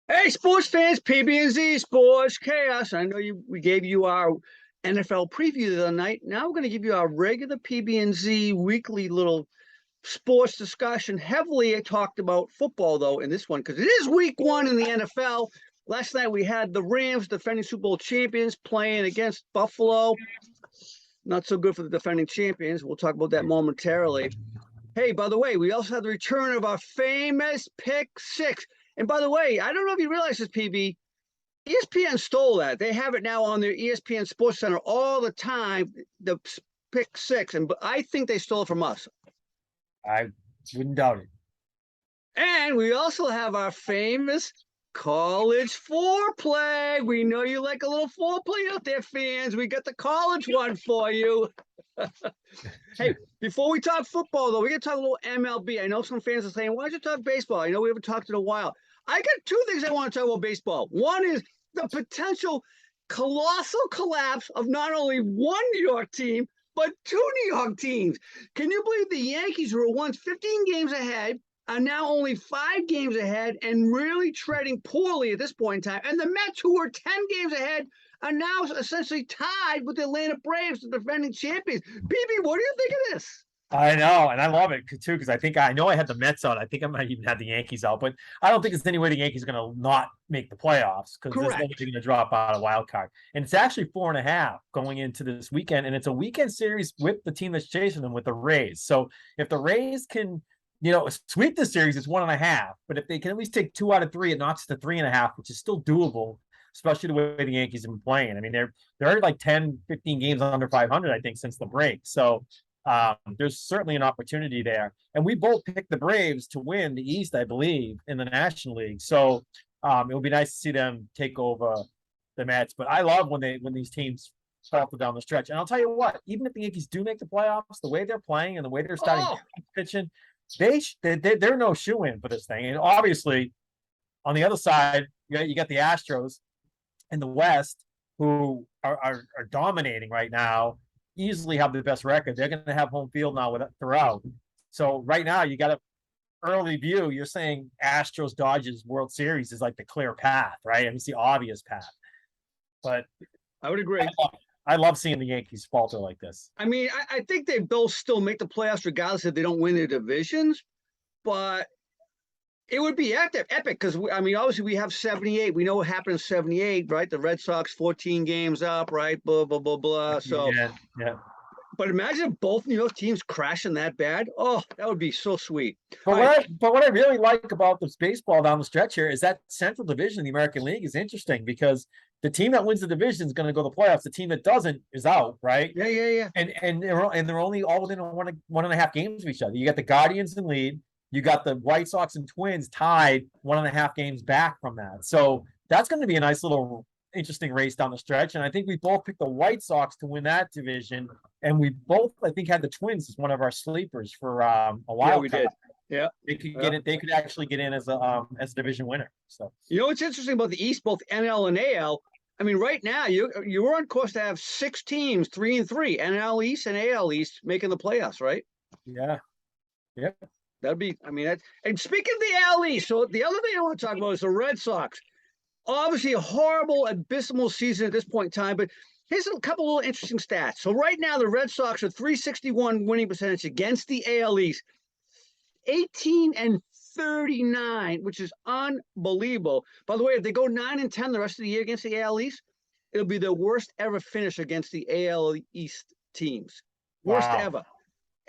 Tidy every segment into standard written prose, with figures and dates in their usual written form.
Hey, sports fans, PB&Z Sports Chaos. I know we gave you our NFL preview the other night. Now we're going to give you our regular PB&Z weekly little sports discussion. Heavily talked about football, though, in this one, because it is week one in the NFL. Last night we had the Rams, defending Super Bowl champions, playing against Buffalo. Not so good for the defending champions. We'll talk about that momentarily. Hey, by the way, we also had the return of our famous pick six. And by the way, I don't know if you realize this, PB. ESPN stole that. They have it now on their ESPN Sports Center all the time, the pick six. And I think they stole it from us. I wouldn't doubt it. And we also have our famous college foreplay. We know you like a little foreplay out there, fans. We got the college one for you. Hey, before we talk football, though, we're going to talk a little MLB. I know some fans are saying, why don't you talk baseball? I know we haven't talked in a while. I got two things I want to talk about baseball. One is the potential colossal collapse of not only one New York team, but two New York teams. Can you believe the Yankees, who were once 15 games ahead, are now only 5 games ahead and really treading poorly at this point in time? And the Mets, who were 10 games ahead, are now essentially tied with the Atlanta Braves, the defending champions. BB, what do you think of this? I know, and I love it too because I know I had the Mets out. I think I might even have the Yankees out, but I don't think there's any way the Yankees are going to not make the playoffs because there's nobody going to drop out a wild card. And it's actually 4.5 going into this weekend, and it's a weekend series with the team that's chasing them with the Rays. So if the Rays can, sweep the series, it's 1.5. But if they can at least take 2 out of 3, it knocks it to 3.5, which is still doable, especially the way the Yankees have been playing. I mean, they're like 10, 15 games under 500, I think, since the break. So there's certainly an opportunity there. And we both picked the Braves to win the East, I believe, in the National League. So it would be nice to see them take over the Mets. But I love when these teams falter down the stretch. And I'll tell you what, even if the Yankees do make the playoffs, the way they're playing and the way they're starting pitching, they're no shoe-in for this thing. And obviously, on the other side, you got the Astros in the West, who are dominating right now, easily have the best record. They're going to have home field now throughout. So right now, you got an early view. You're saying Astros Dodgers World Series is like the clear path, right? I mean, it's the obvious path. But I would agree. I love seeing the Yankees falter like this. I mean, I think they both still make the playoffs regardless if they don't win their divisions, but it would be epic because, I mean, obviously we have 78. We know what happened in 78, right? The Red Sox 14 games up, right? Blah, blah, blah, blah. So, yeah. But imagine both New York teams crashing that bad. Oh, that would be so sweet. But what I really like about this baseball down the stretch here is that Central Division of the American League is interesting because the team that wins the division is going to go to the playoffs. The team that doesn't is out, right? Yeah. And they're only all within 1.5 games of each other. You got the Guardians in lead. You got the White Sox and Twins tied 1.5 games back from that. So that's going to be a nice little interesting race down the stretch. And I think we both picked the White Sox to win that division. And we both, I think, had the Twins as one of our sleepers for a while. Yeah, we did. Yeah, they could get it. They could actually get in as a division winner. So what's interesting about the East, both NL and AL. I mean, right now you're on course to have 6 teams, 3-3, NL East and AL East making the playoffs, right? Yeah. That'd be. I mean, and speaking of the AL East, so the other thing I want to talk about is the Red Sox. Obviously, a horrible, abysmal season at this point in time, but here's a couple little interesting stats. So right now, the Red Sox are 361 winning percentage against the AL East, 18-39, which is unbelievable. By the way, if they go 9-10 the rest of the year against the AL East, it'll be the worst ever finish against the AL East teams. Worst ever.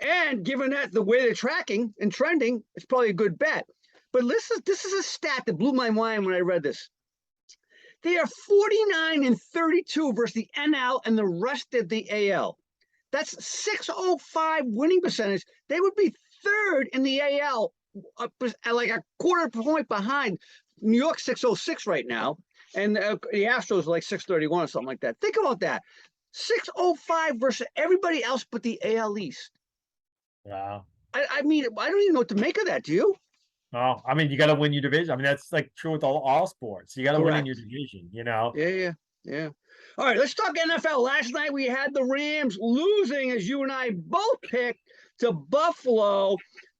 And given that the way they're tracking and trending, it's probably a good bet. But this is a stat that blew my mind when I read this. They are 49-32 versus the NL and the rest of the AL. That's 605 winning percentage. They would be third in the AL, like a quarter point behind New York 606 right now. And the Astros are like 631 or something like that. Think about that. 605 versus everybody else but the AL East. Wow. I mean, I don't even know what to make of that. Do you? Oh, I mean, you got to win your division. I mean, that's like true with all sports. You got to win in your division, Yeah. All right, let's talk NFL. Last night we had the Rams losing, as you and I both picked, to Buffalo.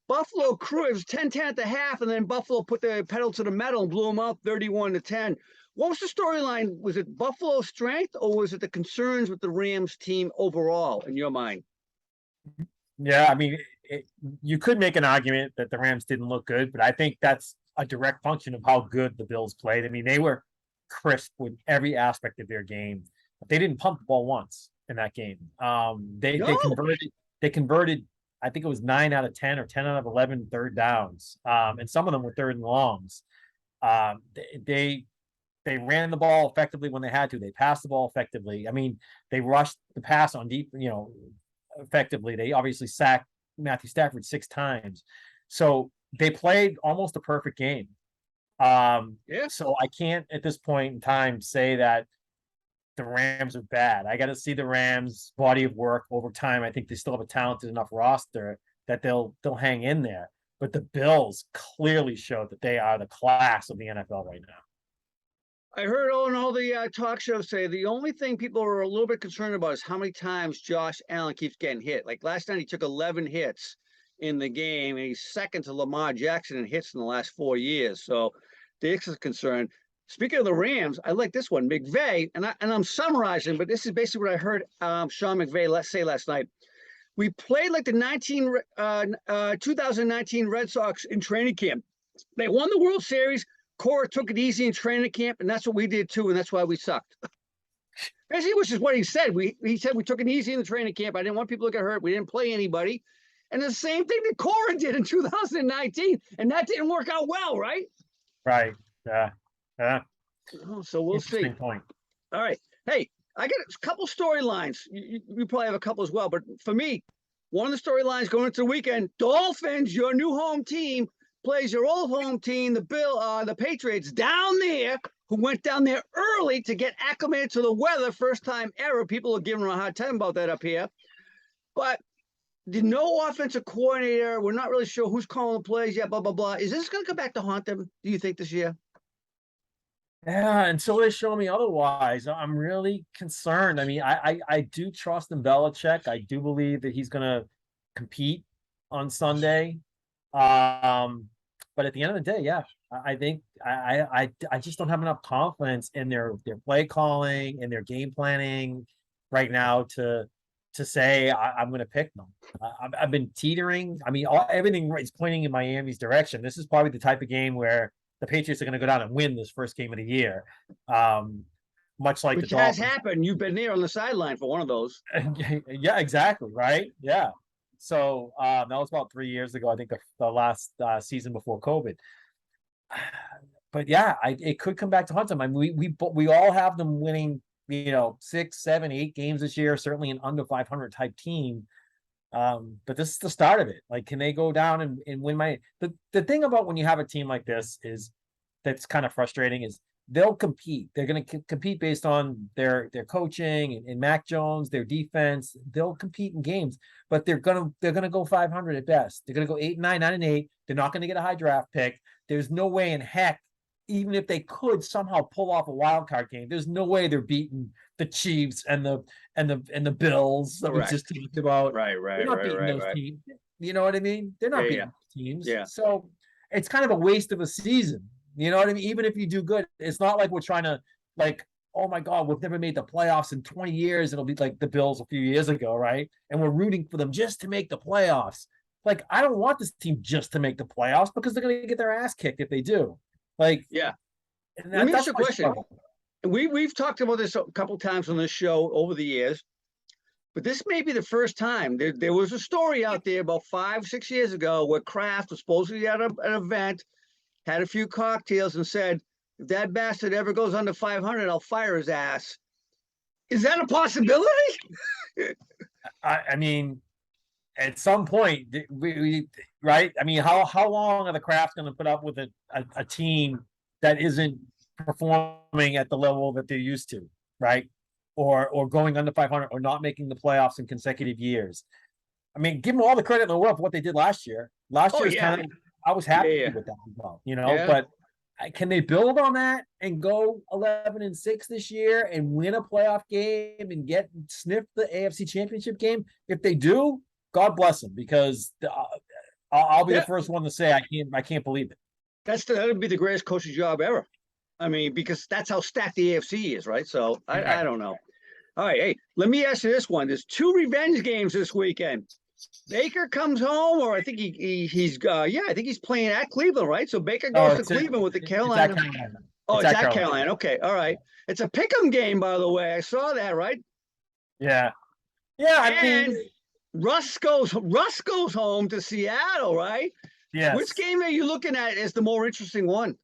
Buffalo crew, it was 10-10 at the half, and then Buffalo put the pedal to the metal and blew them out 31-10. What was the storyline? Was it Buffalo's strength, or was it the concerns with the Rams team overall, in your mind? Yeah, I mean, you could make an argument that the Rams didn't look good, but I think that's a direct function of how good the Bills played. I mean, they were crisp with every aspect of their game. They didn't pump the ball once in that game. They No. converted. I think it was 9 out of 10 or 10 out of 11 third downs, and some of them were third and longs. They ran the ball effectively when they had to. They passed the ball effectively. I mean, they rushed the pass on deep, effectively. They obviously sacked Matthew Stafford 6 times. So they played almost a perfect game. So I can't at this point in time say that the Rams are bad. I got to see the Rams' body of work over time. I think they still have a talented enough roster that they'll hang in there. But the Bills clearly showed that they are the class of the NFL right now. I heard on all the talk shows say the only thing people are a little bit concerned about is how many times Josh Allen keeps getting hit. Like last night, he took 11 hits in the game, and he's second to Lamar Jackson in hits in the last 4 years. So Dix is concerned. Speaking of the Rams, I like this one. McVay, and I'm summarizing, but this is basically what I heard Sean McVay say last night. We played like the 2019 Red Sox in training camp. They won the World Series. Cora took it easy in training camp, and that's what we did too, and that's why we sucked. Basically, which is what he said. He said we took it easy in the training camp. I didn't want people to get hurt. We didn't play anybody. And the same thing that Cora did in 2019, and that didn't work out well, right? Right. Yeah. So we'll see. Point. All right. Hey, I got a couple storylines. You probably have a couple as well, but for me, one of the storylines going into the weekend, Dolphins, your new home team, plays your old home team, the Patriots, down there, who went down there early to get acclimated to the weather, first time ever. People are giving them a hard time about that up here. But no offensive coordinator. We're not really sure who's calling the plays yet, blah, blah, blah. Is this going to come back to haunt them, do you think, this year? Yeah, until they show me otherwise, I'm really concerned. I mean, I do trust in Belichick. I do believe that he's going to compete on Sunday. But at the end of the day, yeah, I think I just don't have enough confidence in their play calling and their game planning right now to say I'm going to pick them. I've been teetering. I mean, everything is pointing in Miami's direction. This is probably the type of game where the Patriots are going to go down and win this first game of the year. Much like Which the has Dolphins. happened. You've been there on the sideline for one of those. Yeah, exactly. Right. Yeah. So that was about 3 years ago. I think the last season before COVID. But yeah, it could come back to hunt them. I mean, we all have them winning, 6, 7, 8 games this year. Certainly an under 500 type team. But this is the start of it. Like, can they go down and win? The thing about when you have a team like this is that's kind of frustrating is they'll compete. They're going to compete based on their coaching and Mac Jones, their defense. They'll compete in games, but they're gonna go 500 at best. They're gonna go 8-9, 9-8. They're not going to get a high draft pick. There's no way in heck, even if they could somehow pull off a wild card game, there's no way they're beating the Chiefs and the Bills that we just talked about. Right. They're not beating those teams. You know what I mean? They're not beating teams. Yeah. So it's kind of a waste of a season. You know what I mean? Even if you do good, it's not like we're trying to oh my God, we've never made the playoffs in 20 years. It'll be like the Bills a few years ago, right? And we're rooting for them just to make the playoffs. Like, I don't want this team just to make the playoffs because they're going to get their ass kicked if they do. Let me ask you a question. We've talked about this a couple of times on this show over the years, but this may be the first time. There was a story out there about 5-6 years ago where Kraft was supposedly at an event, had a few cocktails, and said, if that bastard ever goes under 500, I'll fire his ass. Is that a possibility? I mean, at some point, right? I mean, how long are the Crafts going to put up with a team that isn't performing at the level that they're used to, right? Or going under 500 or not making the playoffs in consecutive years? I mean, give them all the credit in the world for what they did last year. Last year's kind of, I was happy with that as well, but can they build on that and go 11-6 this year and win a playoff game and sniff the AFC Championship game? If they do, God bless them, because I'll be the Yeah, first one to say I can't believe it. that would be the greatest coaching job ever. I mean, because that's how stacked the AFC is, right? So I Right. don't know. All right, hey, let me ask you this one. There's two revenge games this weekend. Baker comes home, or I think I think he's playing at Cleveland, right? So Baker Oh, goes to Cleveland with the it's at Carolina. Carolina. Oh, It's it's at at Carolina. Carolina. Okay, all right. It's a pick'em game, by the way. I saw that, right? Yeah. Yeah, I And mean, Russ goes home to Seattle, right? Which yes. game are you looking at as the more interesting one?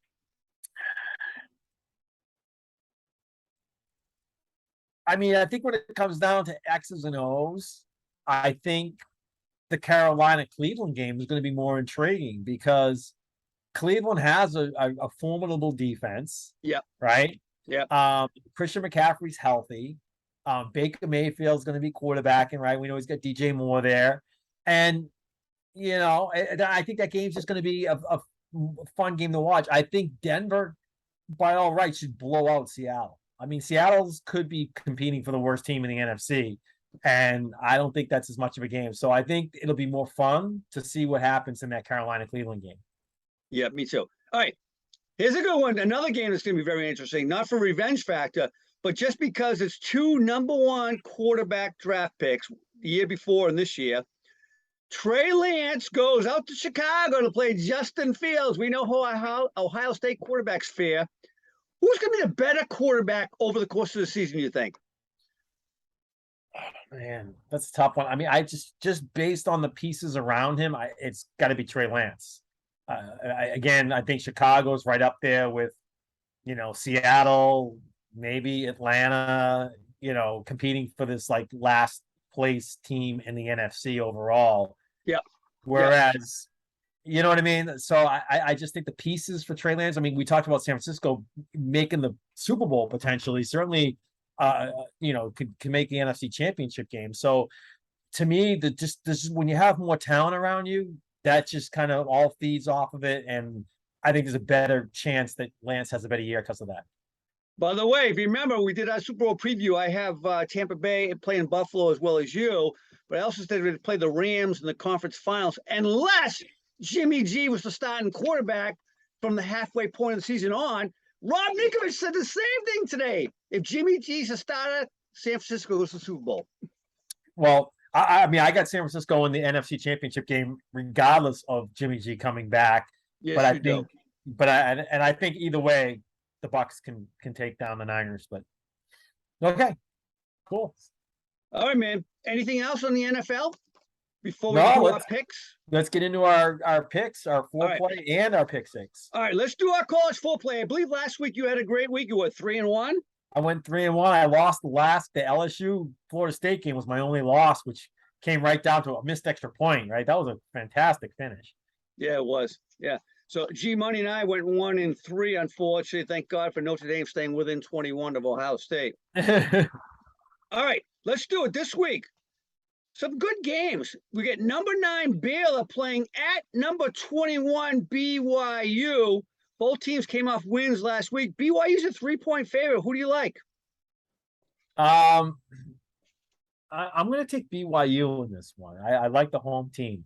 I mean, I think when it comes down to X's and O's, I think the Carolina Cleveland game is going to be more intriguing because Cleveland has a formidable defense, Yep, right? yep. Christian McCaffrey's healthy. Baker Mayfield's going to be quarterbacking, right? We know he's got DJ Moore there. And, I think that game's just going to be a fun game to watch. I think Denver, by all rights, should blow out Seattle. I mean, Seattle's could be competing for the worst team in the NFC, and I don't think that's as much of a game. So I think it'll be more fun to see what happens in that Carolina Cleveland game. Yeah, me too. All right. Here's a good one. Another game that's going to be very interesting, not for revenge factor, but just because it's two number one quarterback draft picks the year before and this year. Trey Lance goes out to Chicago to play Justin Fields. We know how Ohio State quarterbacks fare. Who's going to be the better quarterback over the course of the season, you think? Man, that's a tough one. I mean, I just based on the pieces around him, it's got to be Trey Lance. Again, I think Chicago's right up there with, Seattle, maybe Atlanta, competing for this like last place team in the NFC overall. Yeah. Whereas, you know what I mean? So I just think the pieces for Trey Lance, I mean, we talked about San Francisco making the Super Bowl potentially, certainly, can make the NFC Championship game. So to me, this when you have more talent around you, that just kind of all feeds off of it. And I think there's a better chance that Lance has a better year because of that. By the way, if you remember, we did our Super Bowl preview. I have Tampa Bay playing Buffalo as well as you, but I also said we'd play the Rams in the conference finals unless Jimmy G was the starting quarterback from the halfway point of the season on. Rob Ninkovich said the same thing today. If Jimmy G's a starter, San Francisco goes to the Super Bowl. Well, I mean, I got San Francisco in the NFC Championship game, regardless of Jimmy G coming back. Yes, But I you think, do. I think either way, the Bucks can take down the Niners. But okay, cool. All right, man. Anything else on the NFL before we No, do our picks? let's get into our picks, our right. foreplay, and our pick six. All right, let's do our college foreplay. I believe last week you had a great week. You were 3-1. I went 3-1. I lost the LSU Florida State game was my only loss, which came right down to a missed extra point. Right, that was a fantastic finish. Yeah, it was. Yeah. So G Money and I went 1-3. Unfortunately, thank God for Notre Dame staying within 21 of Ohio State. All right, let's do it this week. Some good games. We get number 9 Baylor playing at number 21 BYU. Both teams came off wins last week. BYU's a 3-point favorite. Who do you like? I'm going to take BYU in this one. I like the home team.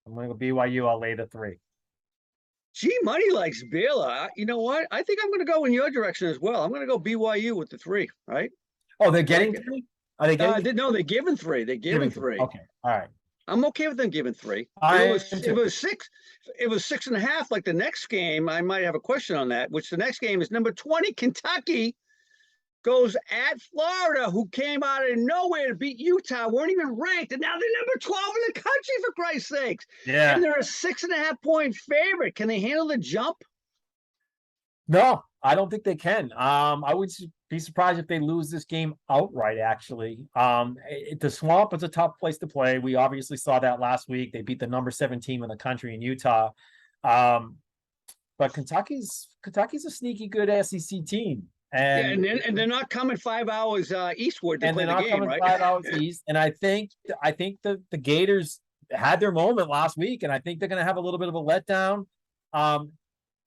I'm going to go BYU. I'll lay the 3. G Money likes Baylor. You know what? I think I'm going to go in your direction as well. I'm going to go BYU with the 3. Right? Oh, they're getting 3. Are they getting? No, they're giving 3. They're giving 3. Okay, all right. I'm okay with them giving 3. If it was 6, it was 6.5. Like the next game, I might have a question on that. Which the next game is number 20 Kentucky goes at Florida, who came out of nowhere to beat Utah, weren't even ranked, and now they're number 12 in the country for Christ's sakes. Yeah. And they're a 6.5-point favorite. Can they handle the jump? No, I don't think they can. I would be surprised if they lose this game outright, actually. The Swamp is a tough place to play. We obviously saw that last week. They beat the number 7 team in the country in Utah. But Kentucky's a sneaky good SEC team. And they're not coming 5 hours eastward to play the game, right? 5 hours east. And I think the Gators had their moment last week, and I think they're going to have a little bit of a letdown.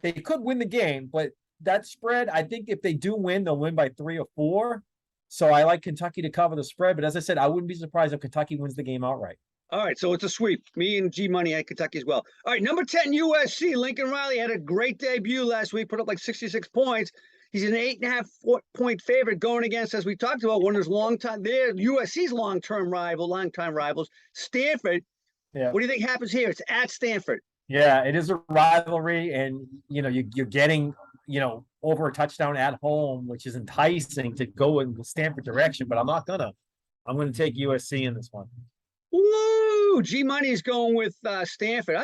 They could win the game, but that spread, I think if they do win, they'll win by 3 or 4. So I like Kentucky to cover the spread. But as I said, I wouldn't be surprised if Kentucky wins the game outright. All right, so it's a sweep. Me and G Money at Kentucky as well. All right, number 10 USC. Lincoln Riley had a great debut last week, put up like 66 points. He's an 8.5 point favorite going against, as we talked about, one of his USC's long-time rivals, Stanford. Yeah. What do you think happens here? It's at Stanford. Yeah, it is a rivalry, and you're getting over a touchdown at home, which is enticing to go in the Stanford direction. But I'm not gonna. I'm gonna take USC in this one. Woo! G Money's going with Stanford.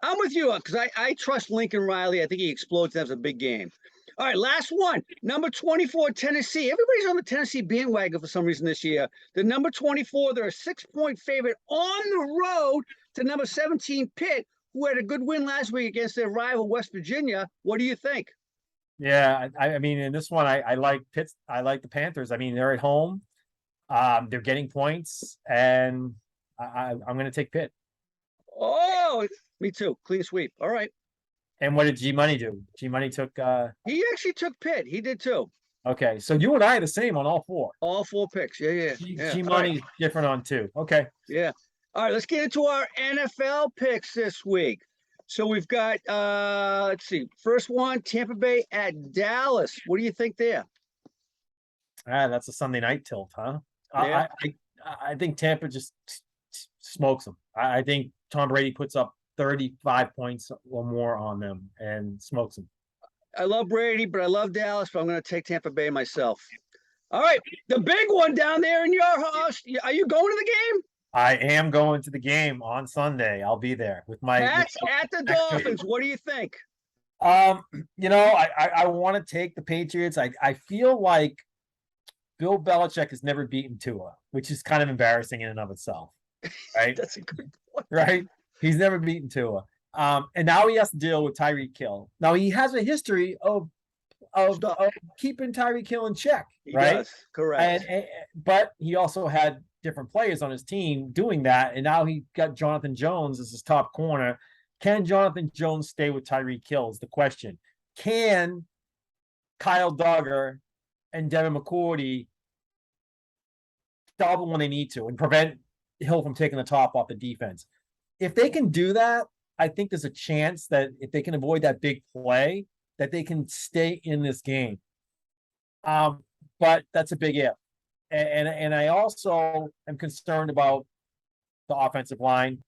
I'm with you because I trust Lincoln Riley. I think he explodes and has a big game. All right, last one. Number 24, Tennessee. Everybody's on the Tennessee bandwagon for some reason this year. The number 24, they're a 6-point favorite on the road to number 17, Pitt, who had a good win last week against their rival, West Virginia. What do you think? Yeah, I mean, in this one, I like Pitt. I like the Panthers. I mean, they're at home. They're getting points, and I'm going to take Pitt. Oh, me too. Clean sweep. All right. And what did G Money do? G Money took. He actually took Pitt. He did too. Okay, so you and I are the same on all four. All 4 picks. Yeah. G Money's different on 2. Okay. Yeah. All right, let's get into our NFL picks this week. So we've got let's see. First one, Tampa Bay at Dallas. What do you think there? That's a Sunday night tilt, huh? Yeah. I think Tampa just smokes them. I think Tom Brady puts up 35 points or more on them and smokes them. I love Brady, but I love Dallas, but I'm going to take Tampa Bay myself. All right, the big one down there in your house. Are you going to the game? I am going to the game on Sunday. I'll be there with my Pats at the Dolphins. What do you think? I want to take the Patriots. I feel like Bill Belichick has never beaten Tua, which is kind of embarrassing in and of itself. Right? That's a good point. Right? He's never beaten Tua. And now he has to deal with Tyreek Hill. Now he has a history of keeping Tyreek Hill in check, right? Does. Correct. But he also had different players on his team doing that, and now he got Jonathan Jones as his top corner. Can Jonathan Jones stay with Tyreek Hill is the question. Can Kyle Duggar and Devin McCourty double when they need to and prevent Hill from taking the top off the defense? If they can do that, I think there's a chance that if they can avoid that big play, that they can stay in this game. But that's a big if. And I also am concerned about the offensive line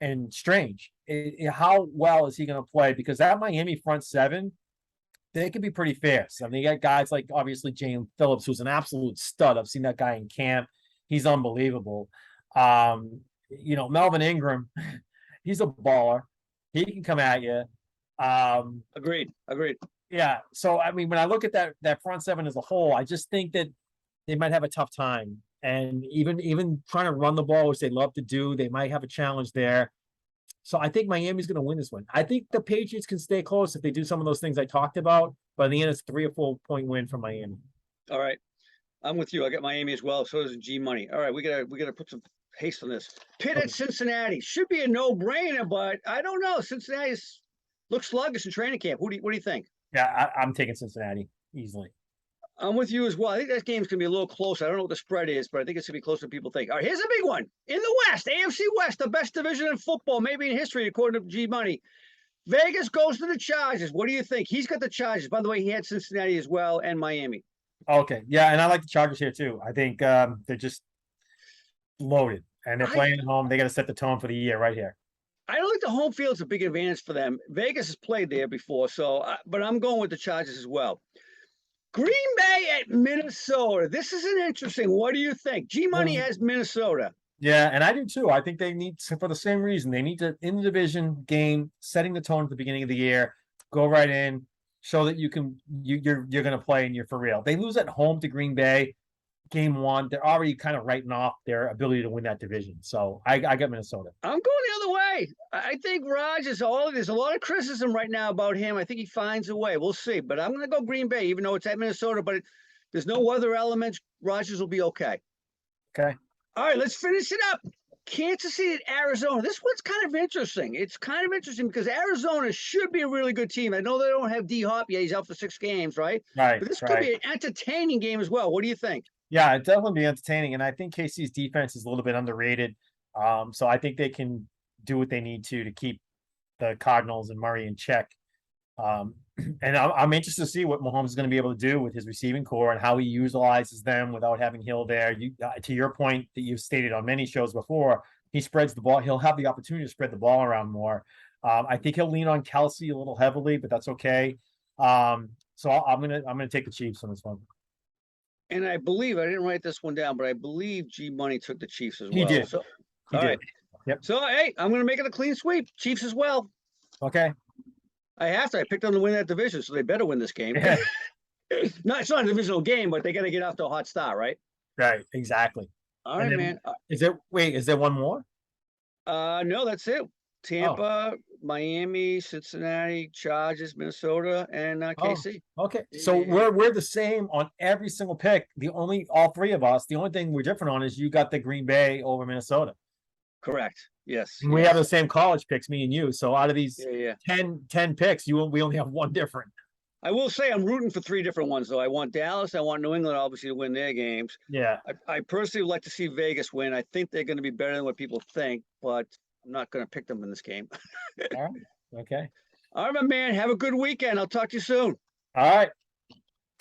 and Strange. How well is he going to play? Because that Miami front seven, they can be pretty fierce. I mean, you got guys like obviously Jalen Phillips, who's an absolute stud. I've seen that guy in camp. He's unbelievable. Melvin Ingram, he's a baller. He can come at you. Agreed. Yeah. So, I mean, when I look at that front seven as a whole, I just think that they might have a tough time. And even trying to run the ball, which they love to do, they might have a challenge there. So I think Miami's going to win this one. I think the Patriots can stay close if they do some of those things I talked about. But in the end, it's a 3 or 4 point win for Miami. All right. I'm with you. I got Miami as well. So does G Money. All right, we gotta put some haste on this. Pitt at Cincinnati should be a no-brainer, but I don't know. Cincinnati looks sluggish in training camp. What do you think? Yeah, I'm taking Cincinnati easily. I'm with you as well. I think that game's gonna be a little close. I don't know what the spread is, but I think it's gonna be closer than people think. All right, here's a big one in the West, AFC West, the best division in football, maybe in history, according to G Money. Vegas goes to the Chargers. What do you think? He's got the Chargers. By the way, he had Cincinnati as well and Miami. Okay, yeah, and I like the Chargers here too. I think they're just loaded, and they're playing at home. They got to set the tone for the year right here. I don't think the home field's a big advantage for them. Vegas has played there before, but I'm going with the Chargers as well. Green Bay at Minnesota. This is an interesting. What do you think? G Money has Minnesota. Yeah, and I do too. I think they need to, for the same reason. They need to, in the division game, setting the tone at the beginning of the year, go right in, show that you're going to play and you're for real. They lose at home to Green Bay, game 1. They're already kind of writing off their ability to win that division. So I got Minnesota. I'm going the other way. I think Rodgers, there's a lot of criticism right now about him. I think he finds a way. We'll see. But I'm going to go Green Bay, even though it's at Minnesota. But there's no other elements. Rodgers will be okay. Okay. All right, let's finish it up. Kansas City at Arizona. This one's kind of interesting. It's kind of interesting because Arizona should be a really good team. I know they don't have D-Hop yet. He's out for 6 games, right? Right. But this could be an entertaining game as well. What do you think? Yeah, it'd definitely be entertaining. And I think KC's defense is a little bit underrated. So I think they can do what they need to keep the Cardinals and Murray in check. And I'm interested to see what Mahomes is going to be able to do with his receiving core and how he utilizes them without having Hill there. To your point that you've stated on many shows before, he spreads the ball. He'll have the opportunity to spread the ball around more. I think he'll lean on Kelsey a little heavily, but that's okay. So I'm gonna take the Chiefs on this one. And I believe I didn't write this one down, but I believe G Money took the Chiefs as well. He did. So, He all did. right. Yep. So hey, I'm gonna make it a clean sweep. Chiefs as well. Okay. I have to. I picked them to win that division, so they better win this game. Yeah. No, it's not a divisional game, but they got to get off to a hot start, right? Right. Exactly. All right, man. Is there one more? No, that's it. Tampa, Miami, Cincinnati, Chargers, Minnesota, and KC. Okay. So we're the same on every single pick. All three of us, the only thing we're different on is you got the Green Bay over Minnesota. Correct. Yes. And we have the same college picks, me and you. So out of these 10 picks, we only have one different. I will say I'm rooting for three different ones, though. I want Dallas. I want New England, obviously, to win their games. Yeah. I personally would like to see Vegas win. I think they're going to be better than what people think, but I'm not going to pick them in this game. All right. Okay. All right, my man. Have a good weekend. I'll talk to you soon. All right.